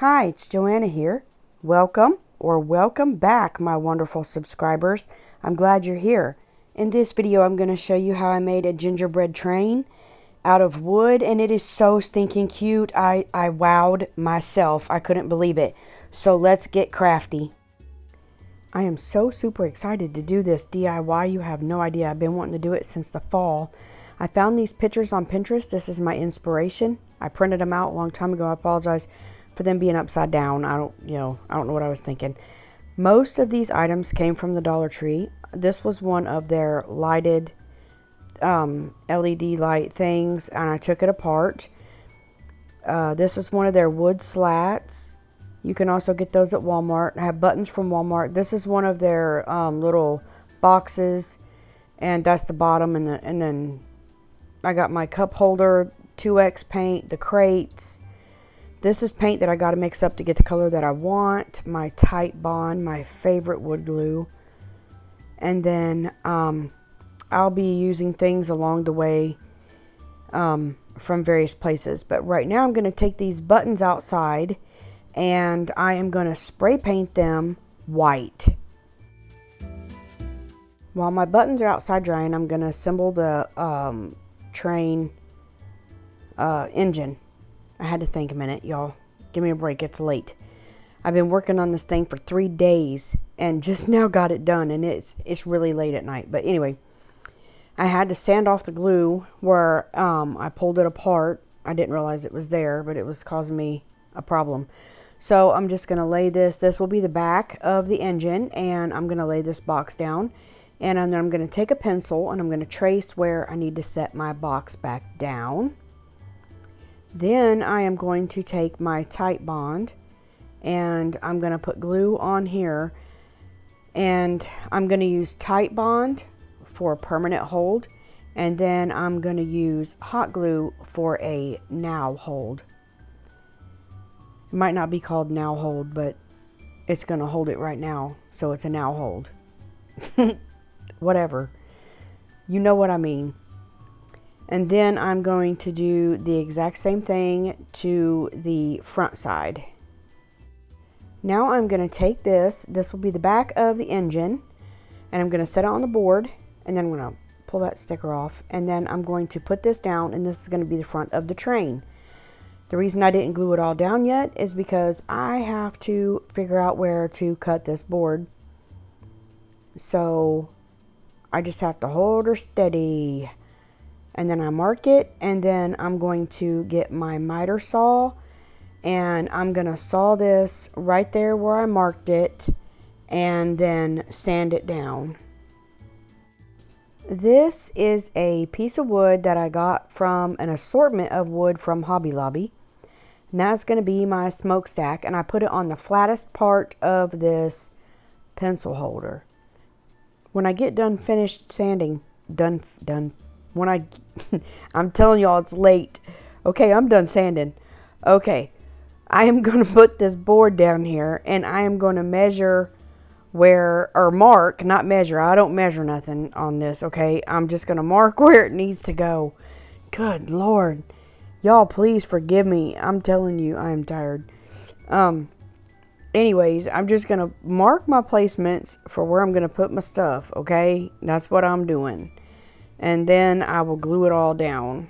Hi, it's Joanna here. Welcome or welcome back, my wonderful subscribers. I'm glad you're here. In this video, I'm going to show you how I made a gingerbread train out of wood, and it is so stinking cute. I wowed myself. I couldn't believe it. So let's get crafty. I am so super excited to do this DIY. You have no idea. I've been wanting to do it since the fall. I found these pictures on Pinterest. This is my inspiration. I printed them out a long time ago. I apologize for them being upside down. I don't know what I was thinking. Most of these items came from the Dollar Tree. This was one of their lighted LED light things, and I took it apart. This is one of their wood slats. You can also get those at Walmart. I have buttons from Walmart. This is one of their little boxes, and that's the bottom. And then I got my cup holder, 2X paint, the crates. This is paint that I got to mix up to get the color that I want. My Tight Bond, my favorite wood glue. And then I'll be using things along the way from various places. But right now I'm going to take these buttons outside and I am going to spray paint them white. While my buttons are outside drying, I'm going to assemble the train engine. I had to think a minute, y'all. Give me a break. It's late. I've been working on this thing for 3 days and just now got it done, and it's really late at night. But anyway, I had to sand off the glue where I pulled it apart. I didn't realize it was there, but it was causing me a problem. So I'm just going to lay this. This will be the back of the engine, and I'm going to lay this box down. And then I'm going to take a pencil, and I'm going to trace where I need to set my box back down. Then I am going to take my Tight Bond and I'm going to put glue on here, and I'm going to use Tight Bond for a permanent hold, and then I'm going to use hot glue for a now hold. It might not be called now hold, but it's going to hold it right now, so it's a now hold. Whatever. You know what I mean. And then I'm going to do the exact same thing to the front side. Now I'm going to take this will be the back of the engine, and I'm going to set it on the board, and then I'm going to pull that sticker off, and then I'm going to put this down, and this is going to be the front of the train. The reason I didn't glue it all down yet is because I have to figure out where to cut this board. So I just have to hold her steady. And then I mark it, and then I'm going to get my miter saw, and I'm going to saw this right there where I marked it, and then sand it down. This is a piece of wood that I got from an assortment of wood from Hobby Lobby. And that's going to be my smokestack, and I put it on the flattest part of this pencil holder. When I get done finished sanding, I'm telling y'all it's late. Okay, I'm done sanding. Okay, I am going to put this board down here, and I am going to measure not measure. I don't measure nothing on this, okay? I'm just going to mark where it needs to go. Good Lord. Y'all, please forgive me. I'm telling you, I am tired. Anyways, I'm just going to mark my placements for where I'm going to put my stuff, okay? That's what I'm doing. And then I will glue it all down.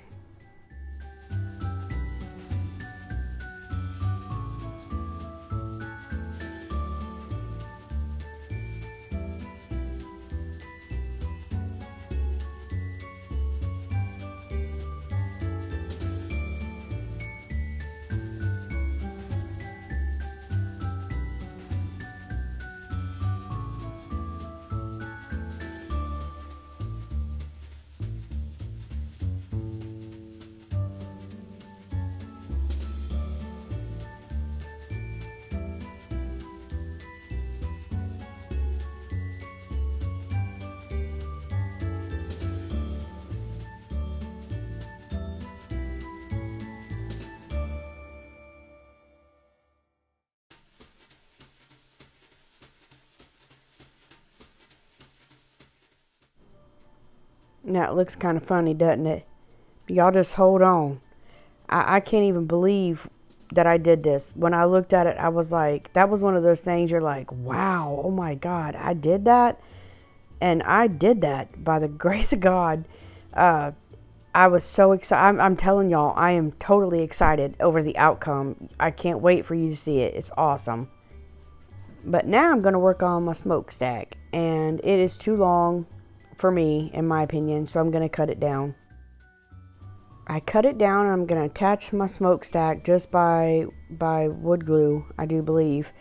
Now it looks kind of funny, doesn't it? Y'all just hold on. I can't even believe that I did this. When I looked at it, I was like, that was one of those things you're like, wow, oh my God, I did that. And I did that by the grace of God. I was so excited. I'm telling y'all, I am totally excited over the outcome. I can't wait for you to see it. It's awesome. But now I'm going to work on my smokestack. And it is too long for me, in my opinion, so I'm going to cut it down. I cut it down and I'm going to attach my smokestack just by wood glue, I do believe.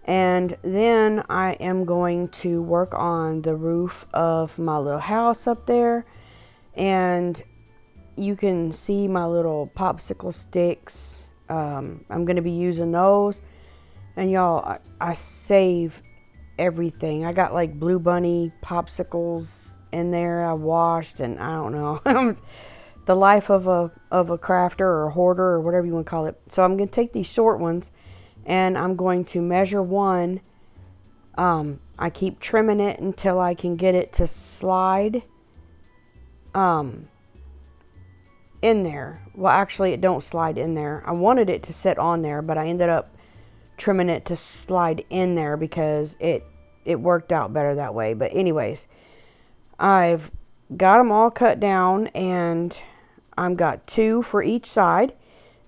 And then I am going to work on the roof of my little house up there. And you can see my little popsicle sticks. I'm going to be using those. And y'all, I save everything. I got like Blue Bunny popsicles in there I washed, and I don't know. The life of a crafter or a hoarder or whatever you want to call it. So I'm going to take these short ones and I'm going to measure one. I keep trimming it until I can get it to slide in there. Well, actually it don't slide in there. I wanted it to sit on there, but I ended up trimming it to slide in there because it worked out better that way. But anyways, I've got them all cut down and I've got 2 for each side.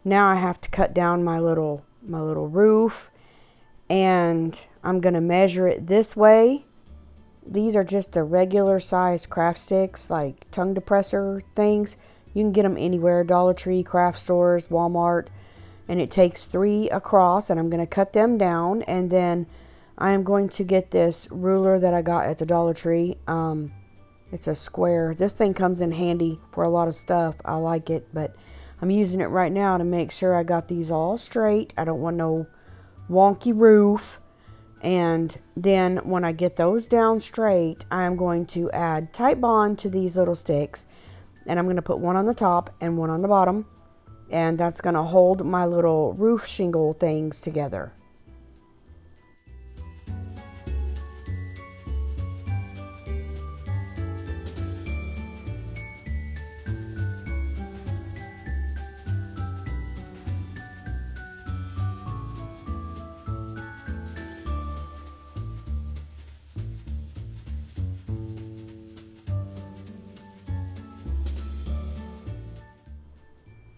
Now I have to cut down my little roof, and I'm going to measure it this way. These are just the regular size craft sticks, like tongue depressor things. You can get them anywhere, Dollar Tree, craft stores, Walmart, and it takes 3 across, and I'm going to cut them down, and then I am going to get this ruler that I got at the Dollar Tree. It's a square. This thing comes in handy for a lot of stuff. I like it, but I'm using it right now to make sure I got these all straight. I don't want no wonky roof. And then when I get those down straight, I'm going to add tight bond to these little sticks. And I'm going to put one on the top and one on the bottom. And that's going to hold my little roof shingle things together.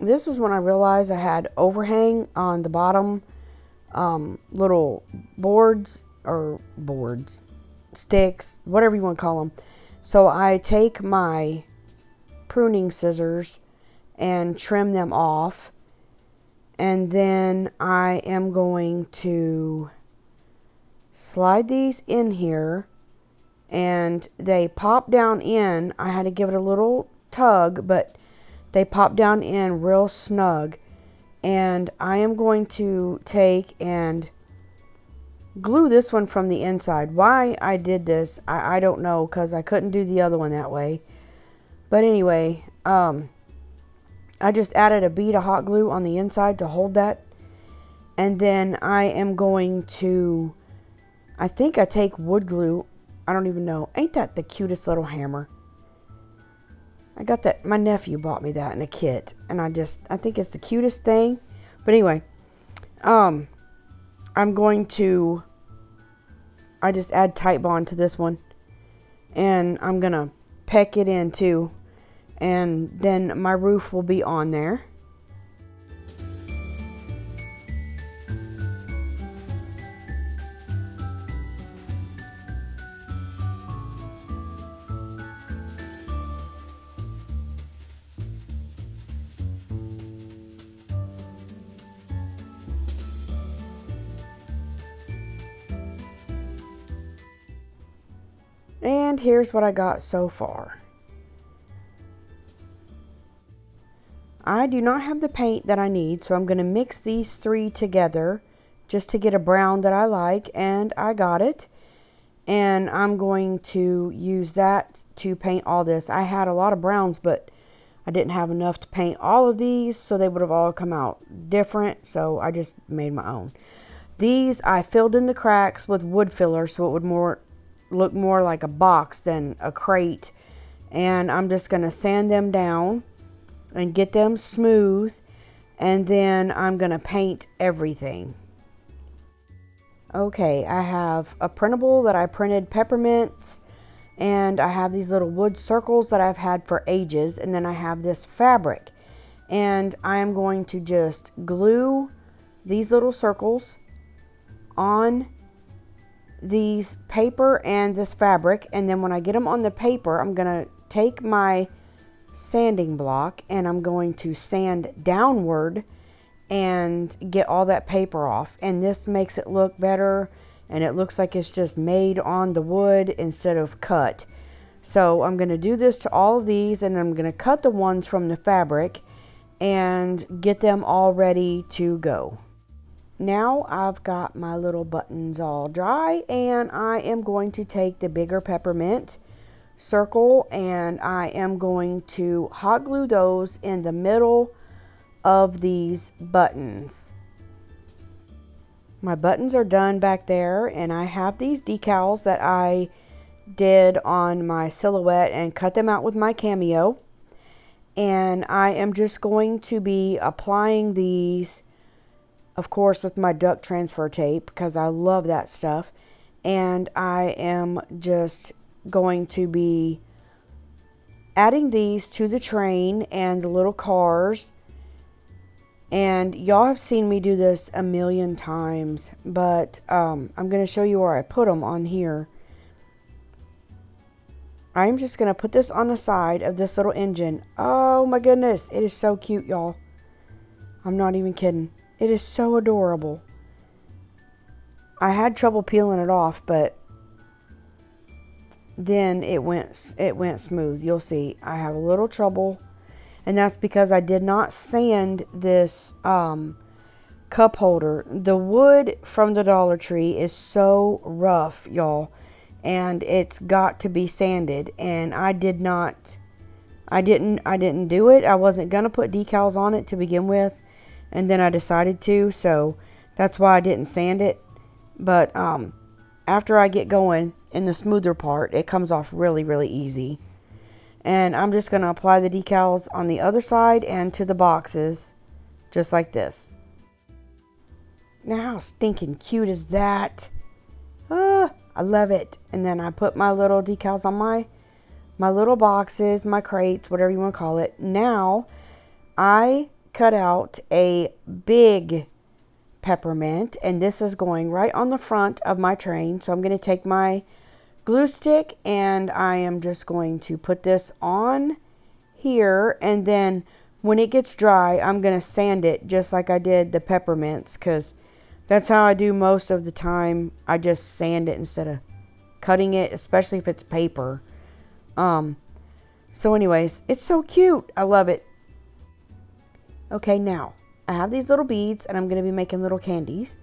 This is when I realized I had overhang on the bottom little sticks, whatever you want to call them. So I take my pruning scissors and trim them off. And then I am going to slide these in here. And they pop down in. I had to give it a little tug, but they pop down in real snug. And I am going to take and glue this one from the inside. Why I did this, I don't know, because I couldn't do the other one that way. But anyway, I just added a bead of hot glue on the inside to hold that. And then I am going to, I think I take wood glue. I don't even know. Ain't that the cutest little hammer? I got that. My nephew bought me that in a kit. And I think it's the cutest thing. But anyway, I'm going to, I just add tight bond to this one. And I'm going to peck it in too. And then my roof will be on there. And here's what I got so far. I do not have the paint that I need, so I'm going to mix these 3 together just to get a brown that I like, and I got it. And I'm going to use that to paint all this. I had a lot of browns, but I didn't have enough to paint all of these, so they would have all come out different, so I just made my own. These I filled in the cracks with wood filler, so it would look more like a box than a crate. And I'm just going to sand them down and get them smooth. and then I'm going to paint everything. Okay, I have a printable that I printed peppermints, and I have these little wood circles that I've had for ages, and then I have this fabric, and I am going to just glue these little circles on these paper and this fabric, and then when I get them on the paper, I'm going to take my sanding block and I'm going to sand downward and get all that paper off, and this makes it look better, and it looks like it's just made on the wood instead of cut. So I'm going to do this to all of these, and I'm going to cut the ones from the fabric and get them all ready to go. Now I've got my little buttons all dry, and I am going to take the bigger peppermint circle and I am going to hot glue those in the middle of these buttons. My buttons are done back there, and I have these decals that I did on my silhouette and cut them out with my Cameo, and I am just going to be applying these, of course, with my duck transfer tape because I love that stuff, and I am just going to be adding these to the train and the little cars. And y'all have seen me do this a million times, but I'm going to show you where I put them on here. I'm just going to put this on the side of this little engine. Oh my goodness, it is so cute, y'all. I'm not even kidding. It is so adorable. I had trouble peeling it off, but then it went smooth. You'll see. I have a little trouble. And that's because I did not sand this cup holder. The wood from the Dollar Tree is so rough, y'all, and it's got to be sanded. And I didn't do it. I wasn't gonna put decals on it to begin with, and then I decided to, so that's why I didn't sand it. But after I get going in the smoother part, it comes off really, really easy. And I'm just going to apply the decals on the other side and to the boxes, just like this. Now, how stinking cute is that? I love it. And then I put my little decals on my little boxes, my crates, whatever you want to call it. Now, I cut out a big peppermint, and this is going right on the front of my train. So I'm going to take my glue stick and I am just going to put this on here, and then when it gets dry I'm going to sand it just like I did the peppermints, because that's how I do most of the time. I just sand it instead of cutting it, especially if it's paper. So anyways, it's so cute. I love it. Okay, now I have these little beads and I'm going to be making little candies.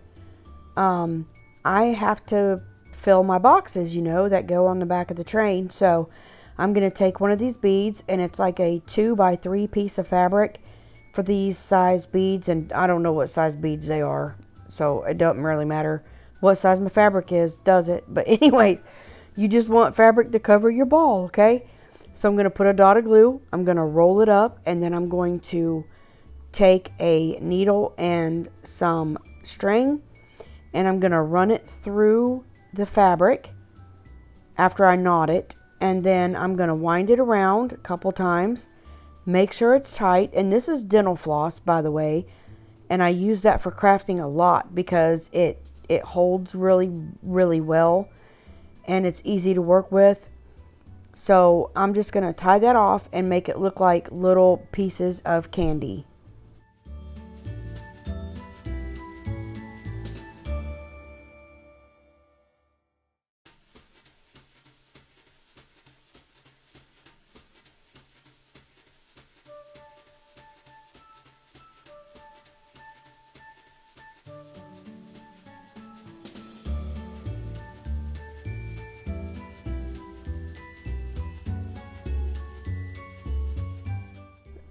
I have to fill my boxes, you know, that go on the back of the train. So I'm going to take one of these beads, and it's like a 2x3 piece of fabric for these size beads, and I don't know what size beads they are, so it doesn't really matter what size my fabric is, does it? But anyway, you just want fabric to cover your ball, okay? So I'm going to put a dot of glue, I'm going to roll it up, and then I'm going to take a needle and some string, and I'm going to run it through the fabric after I knot it, and then I'm going to wind it around a couple times, make sure it's tight. And this is dental floss, by the way, and I use that for crafting a lot because it holds really, really well and it's easy to work with. So I'm just going to tie that off and make it look like little pieces of candy.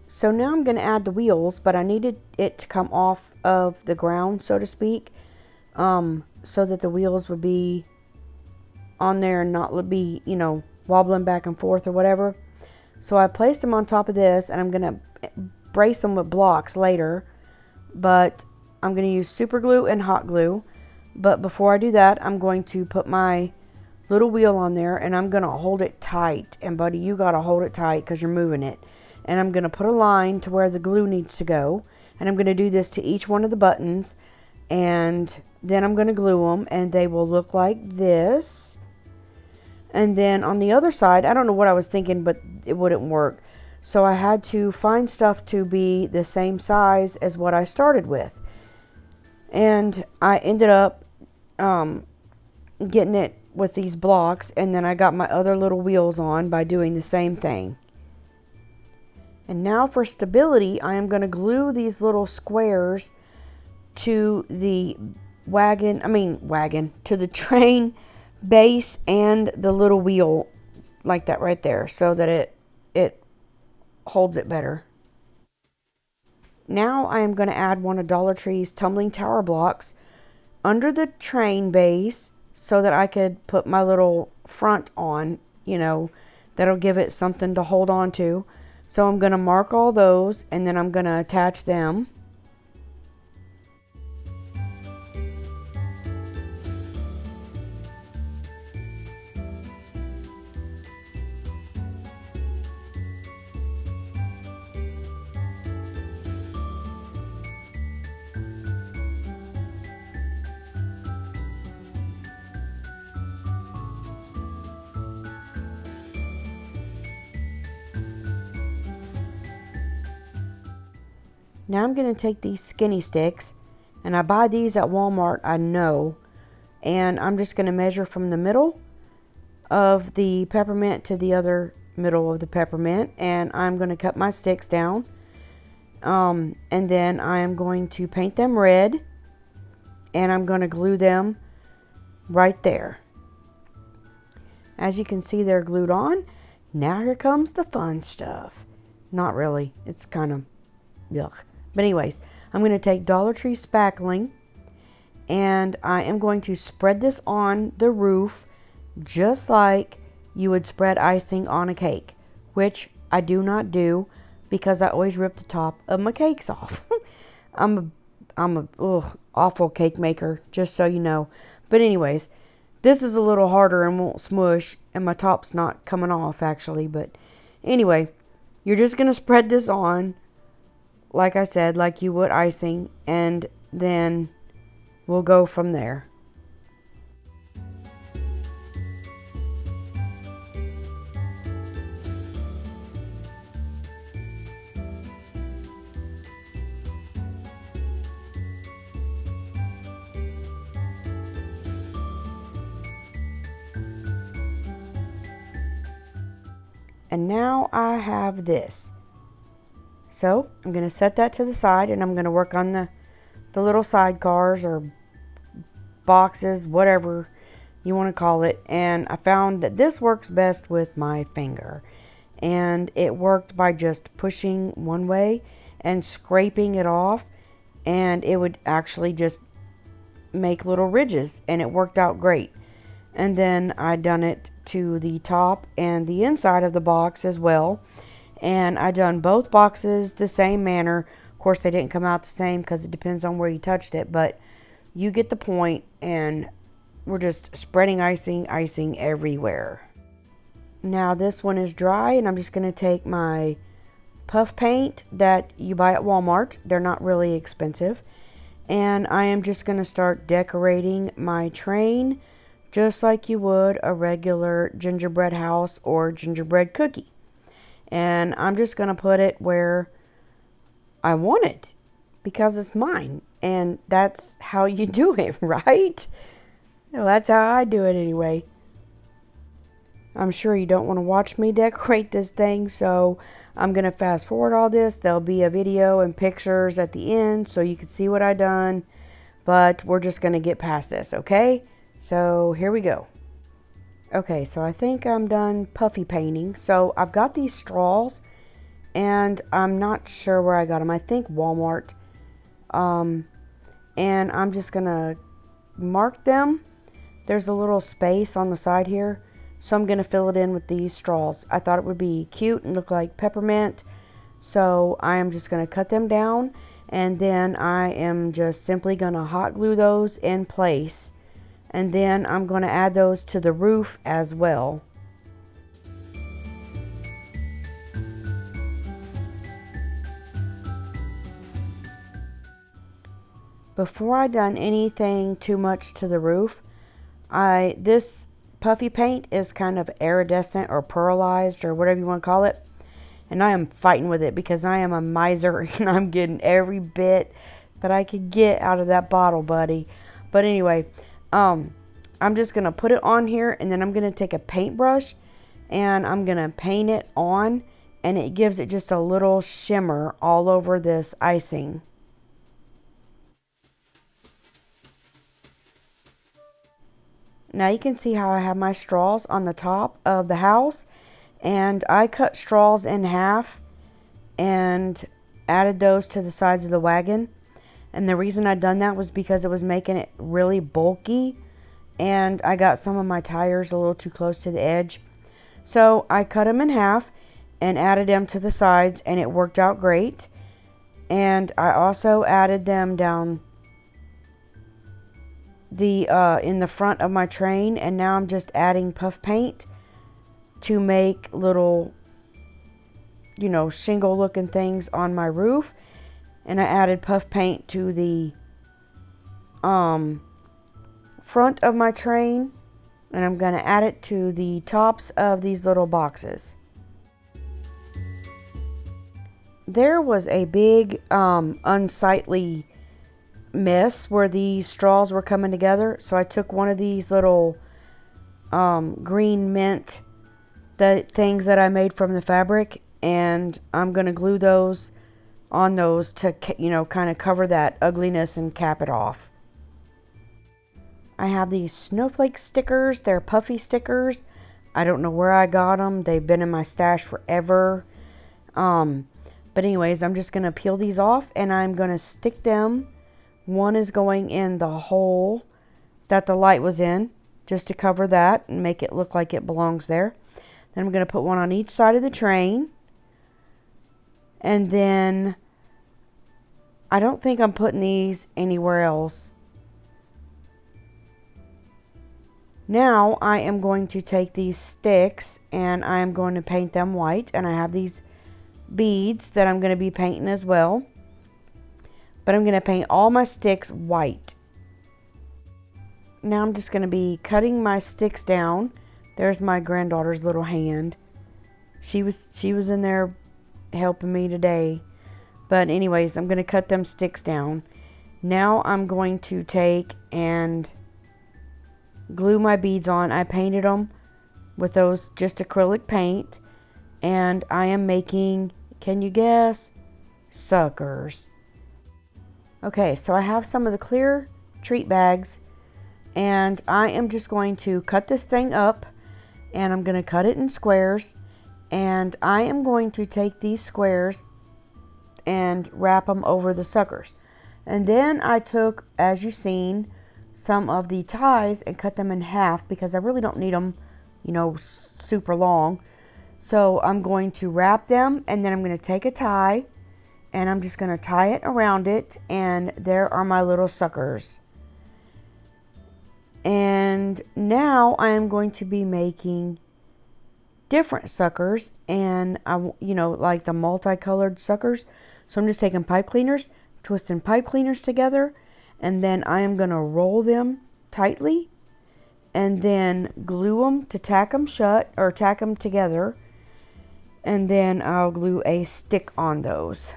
So now I'm going to add the wheels, but I needed it to come off of the ground, so to speak, so that the wheels would be on there and not be, you know, wobbling back and forth or whatever. So I placed them on top of this, and I'm going to brace them with blocks later. but I'm going to use super glue and hot glue. But before I do that, I'm going to put my little wheel on there, and I'm going to hold it tight. And buddy, you got to hold it tight because you're moving it. And I'm going to put a line to where the glue needs to go. And I'm going to do this to each one of the buttons. And then I'm going to glue them, and they will look like this. And then on the other side, I don't know what I was thinking, but it wouldn't work. So I had to find stuff to be the same size as what I started with. And I ended up getting it with these blocks, and then I got my other little wheels on by doing the same thing. And now for stability, I am going to glue these little squares to the to the train base and the little wheel like that right there, so that it holds it better. Now I am going to add one of Dollar Tree's tumbling tower blocks under the train base so that I could put my little front on, that'll give it something to hold on to. So I'm going to mark all those, and then I'm going to attach them. Now I'm going to take these skinny sticks, and I buy these at Walmart, I know, and I'm just going to measure from the middle of the peppermint to the other middle of the peppermint, and I'm going to cut my sticks down, and then I am going to paint them red, and I'm going to glue them right there. As you can see, they're glued on. Now here comes the fun stuff. Not really. It's kind of yuck. But anyways, I'm going to take Dollar Tree spackling, and I am going to spread this on the roof just like you would spread icing on a cake, which I do not do because I always rip the top of my cakes off. I'm a awful cake maker, just so you know. But anyways, this is a little harder and won't smush, and my top's not coming off actually. But anyway, you're just going to spread this on, like I said, like you would icing, and then we'll go from there. And now I have this. So I'm going to set that to the side, and I'm going to work on the little sidecars or boxes, whatever you want to call it. And I found that this works best with my finger. And it worked by just pushing one way and scraping it off. And it would actually just make little ridges. And it worked out great. And then I done it to the top and the inside of the box as well. And I done both boxes the same manner. Of course, they didn't come out the same because it depends on where you touched it. But you get the point, and we're just spreading icing everywhere. Now this one is dry, and I'm just going to take my puff paint that you buy at Walmart. They're not really expensive. And I am just going to start decorating my train just like you would a regular gingerbread house or gingerbread cookie. And I'm just going to put it where I want it because it's mine. And that's how you do it, right? Well, that's how I do it anyway. I'm sure you don't want to watch me decorate this thing, so I'm going to fast forward all this. There'll be a video and pictures at the end so you can see what I done. But we're just going to get past this, okay? So here we go. Okay, so I think I'm done puffy painting. So I've got these straws, and I'm not sure where I got them. I think Walmart. And I'm just going to mark them. There's a little space on the side here, so I'm going to fill it in with these straws. I thought it would be cute and look like peppermint, so I am just going to cut them down, And then I am just simply going to hot glue those in place. And then I'm going to add those to the roof as well. Before I done anything too much to the roof, this puffy paint is kind of iridescent or pearlized or whatever you want to call it. And I am fighting with it because I am a miser and I'm getting every bit that I could get out of that bottle, buddy. But anyway, I'm just going to put it on here, and then I'm going to take a paintbrush and I'm going to paint it on, and it gives it just a little shimmer all over this icing. Now you can see how I have my straws on the top of the house, and I cut straws in half and added those to the sides of the wagon. And the reason I done that was because it was making it really bulky, and I got some of my tires a little too close to the edge. So I cut them in half and added them to the sides, and it worked out great. And I also added them down in the front of my train, and now I'm just adding puff paint to make little, shingle looking things on my roof. And I added puff paint to the front of my train, and I'm going to add it to the tops of these little boxes. There was a big unsightly mess where these straws were coming together, so I took one of these little green mint, the things that I made from the fabric, and I'm going to glue those on those to, kind of cover that ugliness and cap it off. I have these snowflake stickers. They're puffy stickers. I don't know where I got them. They've been in my stash forever. But anyways, I'm just going to peel these off, and I'm going to stick them. One is going in the hole that the light was in, just to cover that and make it look like it belongs there. Then I'm going to put one on each side of the train. And then I don't think I'm putting these anywhere else. Now I am going to take these sticks and I am going to paint them white. And I have these beads that I'm going to be painting as well. But I'm going to paint all my sticks white. Now I'm just going to be cutting my sticks down. There's my granddaughter's little hand. She was in there helping me today. But anyways, I'm going to cut them sticks down. Now I'm going to take and glue my beads on. I painted them with those just acrylic paint. And I am making, can you guess? Suckers. Okay, so I have some of the clear treat bags, and I am just going to cut this thing up, and I'm going to cut it in squares, and I am going to take these squares and wrap them over the suckers. And then I took, as you've seen, some of the ties and cut them in half because I really don't need them, super long. So I'm going to wrap them, and then I'm going to take a tie, and I'm just going to tie it around it, and there are my little suckers. And now I am going to be making different suckers, and like the multicolored suckers. So I'm just taking pipe cleaners, twisting pipe cleaners together, and then I am going to roll them tightly, and then glue them to tack them shut, or tack them together, and then I'll glue a stick on those.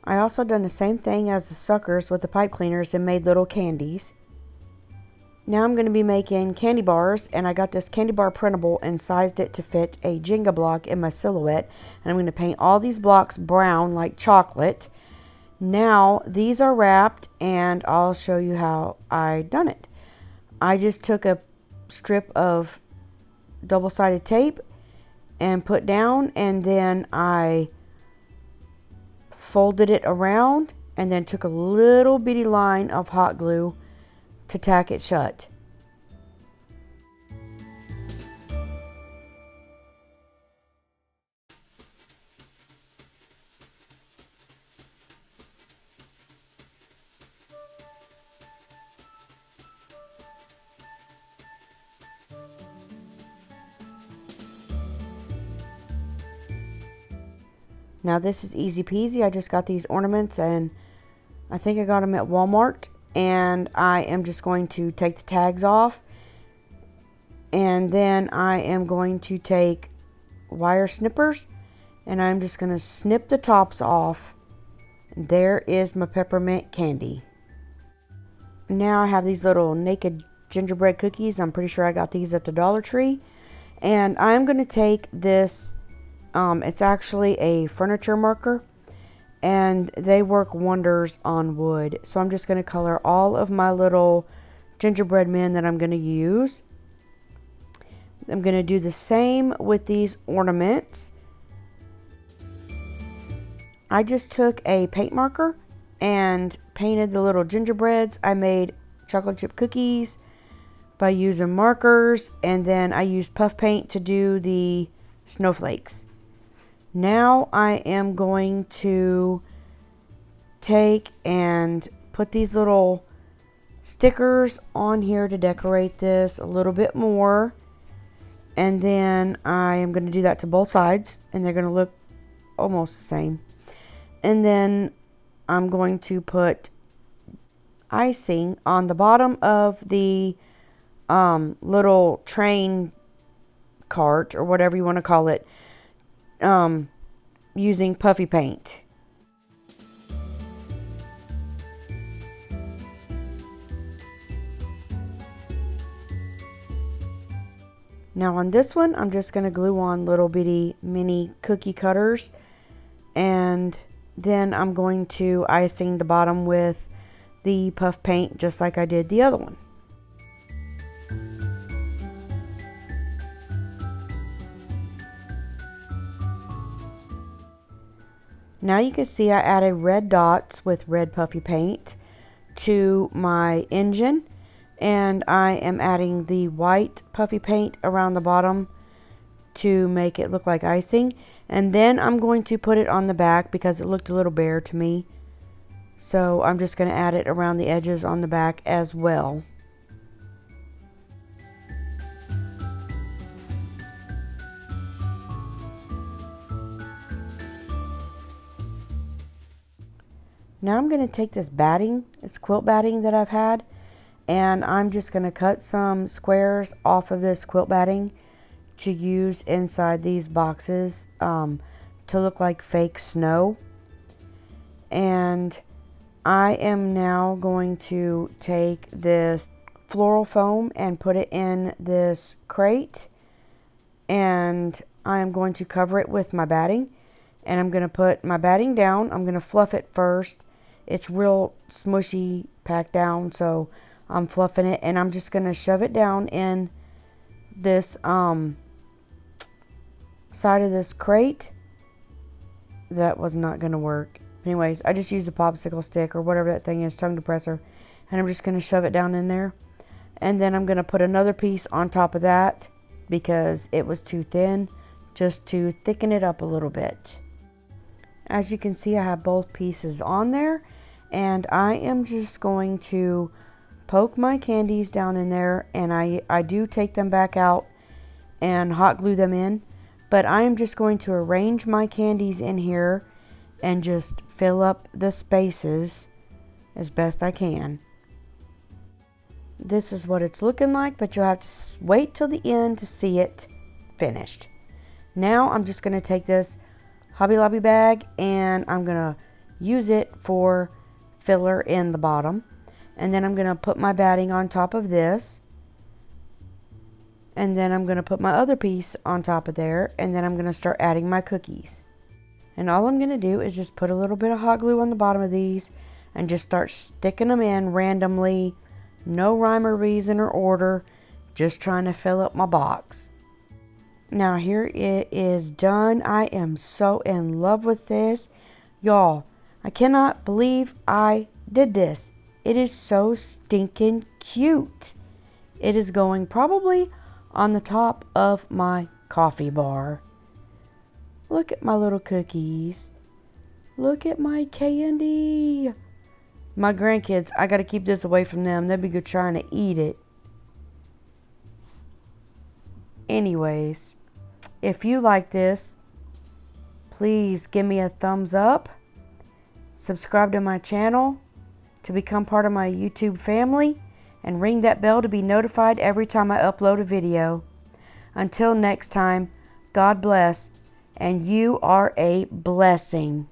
I also done the same thing as the suckers with the pipe cleaners and made little candies. Now I'm going to be making candy bars, and I got this candy bar printable and sized it to fit a Jenga block in my silhouette. And I'm going to paint all these blocks brown like chocolate. Now these are wrapped, and I'll show you how I done it. I just took a strip of double-sided tape and put down, and then I folded it around and then took a little bitty line of hot glue to tack it shut. Now this is easy peasy. I just got these ornaments, and I think I got them at Walmart. And I am just going to take the tags off, and then I am going to take wire snippers, and I'm just going to snip the tops off. And there is my peppermint candy. Now I have these little naked gingerbread cookies. I'm pretty sure I got these at the Dollar Tree, and I'm going to take this, it's actually a furniture marker, and they work wonders on wood. So I'm just going to color all of my little gingerbread men that I'm going to use. I'm going to do the same with these ornaments. I just took a paint marker and painted the little gingerbreads. I made chocolate chip cookies by using markers, and then I used puff paint to do the snowflakes. Now I am going to take and put these little stickers on here to decorate this a little bit more. And then I am going to do that to both sides, and they're going to look almost the same. And then I'm going to put icing on the bottom of the little train cart, or whatever you want to call it, using puffy paint. Now on this one, I'm just going to glue on little bitty mini cookie cutters, and then I'm going to icing the bottom with the puff paint just like I did the other one. Now you can see I added red dots with red puffy paint to my engine, and I am adding the white puffy paint around the bottom to make it look like icing. And then I'm going to put it on the back because it looked a little bare to me. So I'm just going to add it around the edges on the back as well. Now I'm going to take this batting, it's quilt batting that I've had, and I'm just going to cut some squares off of this quilt batting to use inside these boxes to look like fake snow. And I am now going to take this floral foam and put it in this crate, and I am going to cover it with my batting. And I'm going to put my batting down. I'm going to fluff it first. It's real smushy, packed down, so I'm fluffing it, and I'm just going to shove it down in this side of this crate. That was not going to work. Anyways, I just used a popsicle stick or whatever that thing is, tongue depressor, and I'm just going to shove it down in there. And then I'm going to put another piece on top of that because it was too thin, just to thicken it up a little bit. As you can see, I have both pieces on there, and I am just going to poke my candies down in there, and I do take them back out and hot glue them in, but I am just going to arrange my candies in here and just fill up the spaces as best I can. This is what it's looking like, but you'll have to wait till the end to see it finished. Now I'm just going to take this Hobby Lobby bag, and I'm going to use it for filler in the bottom. And then I'm going to put my batting on top of this. And then I'm going to put my other piece on top of there. And then I'm going to start adding my cookies. And all I'm going to do is just put a little bit of hot glue on the bottom of these and just start sticking them in randomly. No rhyme or reason or order. Just trying to fill up my box. Now here it is done. I am so in love with this. Y'all, I cannot believe I did this. It is so stinking cute. It is going probably on the top of my coffee bar. Look at my little cookies. Look at my candy. My grandkids, I got to keep this away from them. They'll be good trying to eat it. Anyways, if you like this, please give me a thumbs up. Subscribe to my channel to become part of my YouTube family. And ring that bell to be notified every time I upload a video. Until next time, God bless. And you are a blessing.